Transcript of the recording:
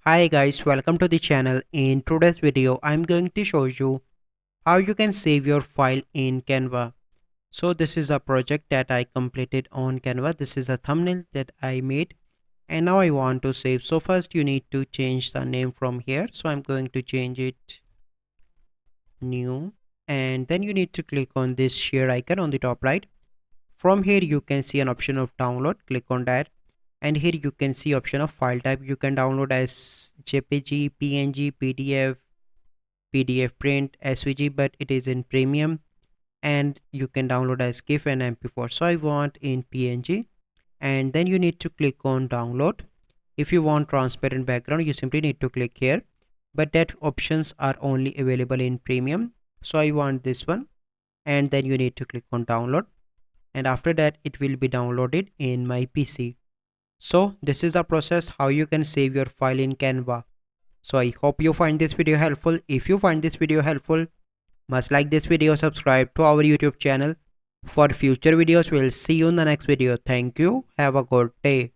Hi guys, welcome to the channel. In today's video, I'm going to show you how you can save your file in Canva. So this is a project that I completed on Canva. This is a thumbnail that I made and now I want to save. So first you need to change the name from here. So I'm going to change it new and then you need to click on this share icon on the top right. From here you can see an option of download. Click on that. And here you can see option of file type. You can download as JPG, PNG, PDF print, SVG, but it is in premium. And you can download as GIF and MP4. So I want in PNG. And then you need to click on download. If you want transparent background, you simply need to click here. But that options are only available in premium. So I want this one. And then you need to click on download. And after that, it will be downloaded in my PC. So this is the process how you can save your file in Canva. So I hope you find this video helpful. If you find this video helpful, must like this video, subscribe to our YouTube channel for future videos. We'll see you in the next video. Thank you. Have a good day.